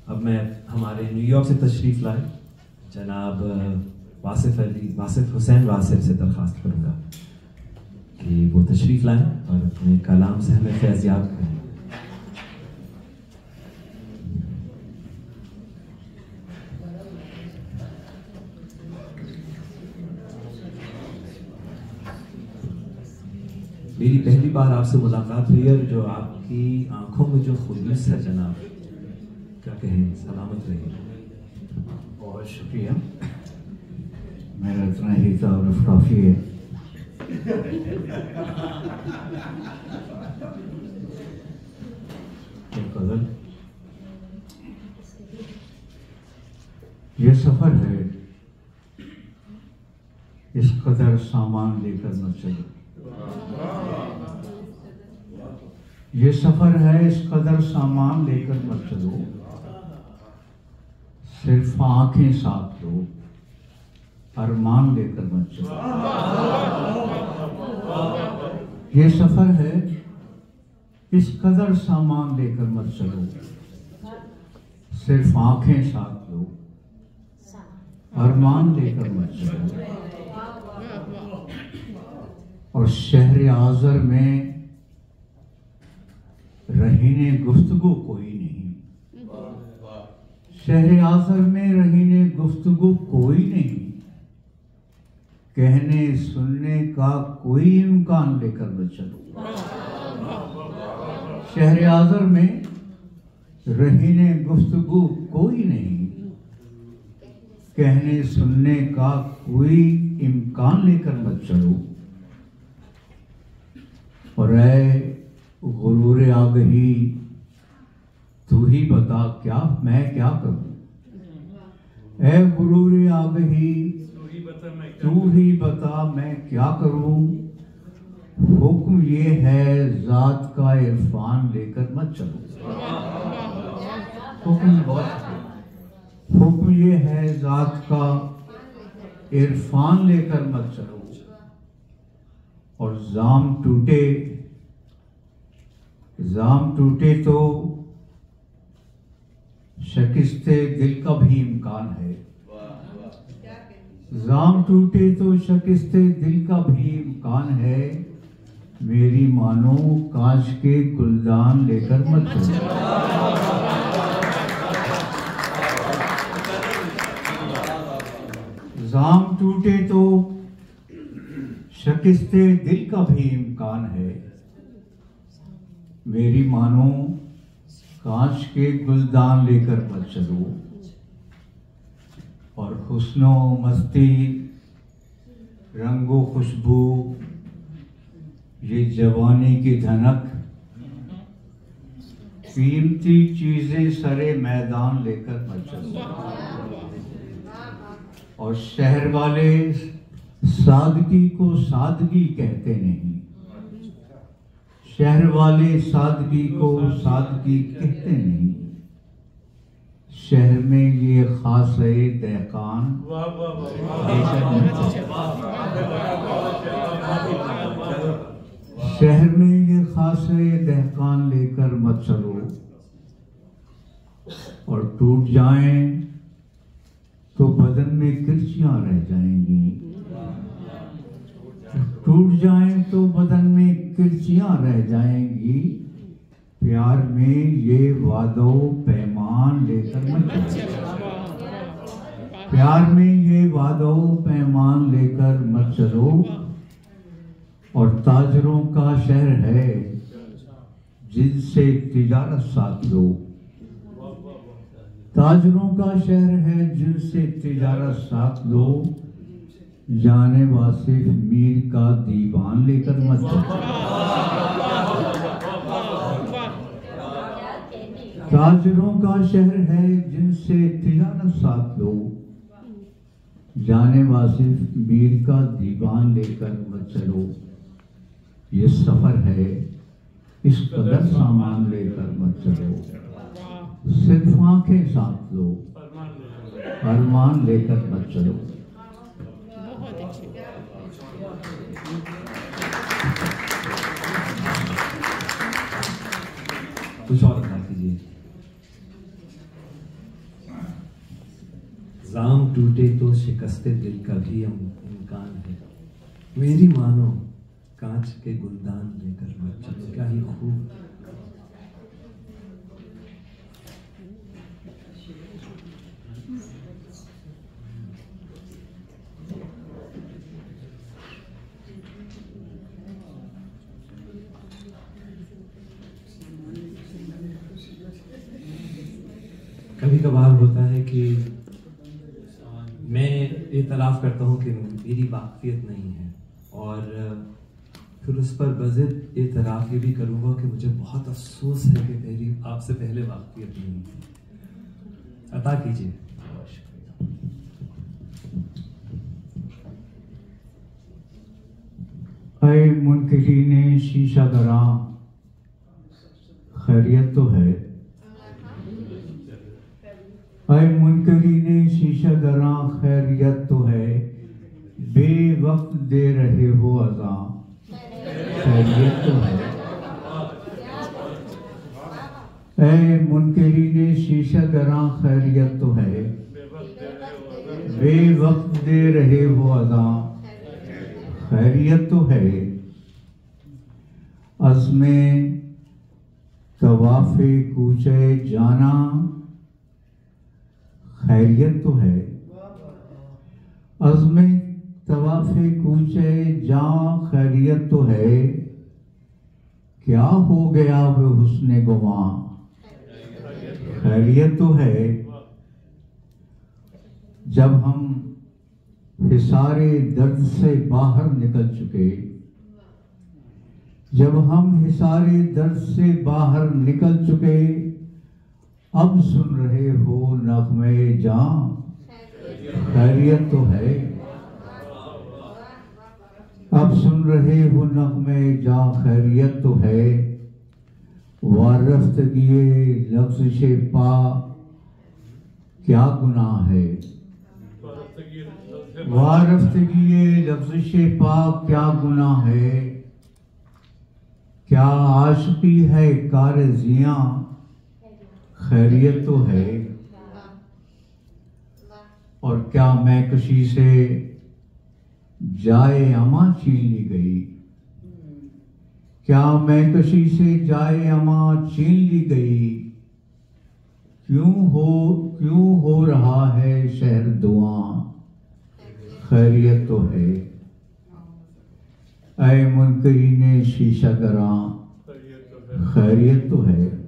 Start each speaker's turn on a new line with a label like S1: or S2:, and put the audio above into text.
S1: अब मैं हमारे न्यूयॉर्क से तशरीफ़ लाए जनाब वासिफ हुसैन वासिफ से दरख्वास्त करूँगा कि वो तशरीफ़ लाएं और अपने कलाम से हमें फैज़याब करें। मेरी पहली बार आपसे मुलाकात हुई है, जो आपकी आंखों में जो खुलूस है जनाब, क्या कहें, सलामत रहिए।
S2: बहुत शुक्रिया, मेरा इतना ही तारुफ काफ़ी है। गज़ल ये सफ़र है, इस कदर सामान लेकर मत चलो। ये सफ़र है, इस कदर सामान लेकर मत चलो, सिर्फ आंखें साथ लो, अरमान लेकर मत चलो। ये सफ़र है, इस कदर सामान लेकर मत चलो, सिर्फ आंखें साथ लो, अरमान लेकर मत चलो। और शहर आज़र में रहीने गुफ्तगू कोई नहीं, शहर आज़र में रहीने गुफ्तगू कोई नहीं, कहने सुनने का कोई इम्कान लेकर मत चलो। शहर आज़र में रहीने गुफ्तगू कोई नहीं, कहने सुनने का कोई इम्कान लेकर मत चलो। और ऐ गुरूर आगही, तू ही बता क्या मैं क्या करूं। ऐ गुरूर आगही, तू ही बता मैं क्या करूं। हुक्म ये है जात का इरफान लेकर मत चलो। हुक्म ये है जात का इरफान लेकर मत चलो। और जाम टूटे तो शिकस्ते दिल का भी इम्कान है। जाम टूटे तो शिकस्ते दिल का भी इम्कान है, मेरी मानो कांच के गुलदान लेकर मत चलो। जाम टूटे तो शिकस्ते दिल का भी इम्कान है, मेरी मानो कांच के गुलदान लेकर मत चलो। और हुस्नो मस्ती रंगो खुशबू ये जवानी की धनक, कीमती चीजें सरे मैदान लेकर मत चलो। और शहर वाले सादगी को सादगी कहते नहीं, शहर वाले सादगी को सादगी कहते नहीं। शहर में ये खास है दहकान, शहर में ये खास है दहकान लेकर मत चलो। और टूट जाएं तो बदन में किरचियां रह जाएंगी, टूट जाएं तो बदन में किरचियां रह जाएंगी। प्यार में ये वादो पैमान लेकर मत चलो, प्यार में ये वादो पैमान लेकर मत चलो। और ताजरों का शहर है, जिनसे तिजारत साथ लो, ताजरों का शहर है, जिनसे तिजारत साथ लो। जाने वासिफ मीर का दीवान लेकर मत चलो, ताजरों का शहर है, जिनसे तिजारत साथ लो। जाने वासिफ मीर का दीवान लेकर मत चलो। ये सफर है, इस कदर सामान लेकर मत चलो, सिर्फ आंखें साथ लो, अरमान लेकर मत चलो।
S1: कुछ और बता कीजिए। जाम टूटे तो शिकस्ते दिल का भी इम्कान है। मेरी मानो कांच के गुलदान लेकर मत चलो। क्या ही खूब। कभी कभार होता है कि मैं एतराफ़ करता हूँ कि मेरी वाक़फ़ियत नहीं है, और फिर उस पर बज़िद एतराफ़ ये भी करूँगा कि मुझे बहुत अफसोस है कि मेरी आपसे पहले वाक़फ़ियत नहीं थी। अता कीजिए।
S2: ऐ मुनकिरीने शीशा गरा, खैरियत तो है। ऐ मुनकिरीने शीशा गरा, खैरियत तो है। बेवक्त दे रहे हो अज़ा, खैरियत तो है। ऐ मुनकिरीने शीशा गरा, खैरियत तो है। बेवक्त दे रहे हो अज़ा, खैरियत तो है। अज़्मे तवाफ़े कूचे जाना, खैरियत तो है। अज़्मे तवाफ़े कूचे जा, खैरियत तो है। क्या हो गया वो हुस्ने गुमा, खैरियत तो है। जब हम हिसारे दर्द से बाहर निकल चुके, जब हम हिसारे दर्द से बाहर निकल चुके, अब सुन रहे हो नग़्मे जां, खैरियत तो है। अब सुन रहे हो नग़्मे जां, खैरियत तो है। वारफ्तगिए लफ्ज़िशे पा, क्या गुनाह है। वारफ्तगिए लफ्ज़िशे पा, क्या गुनाह है। क्या आशिकी है कार ज़ियां, खैरियत तो है। और क्या मैकशी से जाए अमा छीन ली गई, क्या मैकशी से जाए अमा छीन ली गई। क्यों हो रहा है शहर दुआ, खैरियत तो है। ऐ मुनकिरीने शीशा गरा, खैरियत तो है।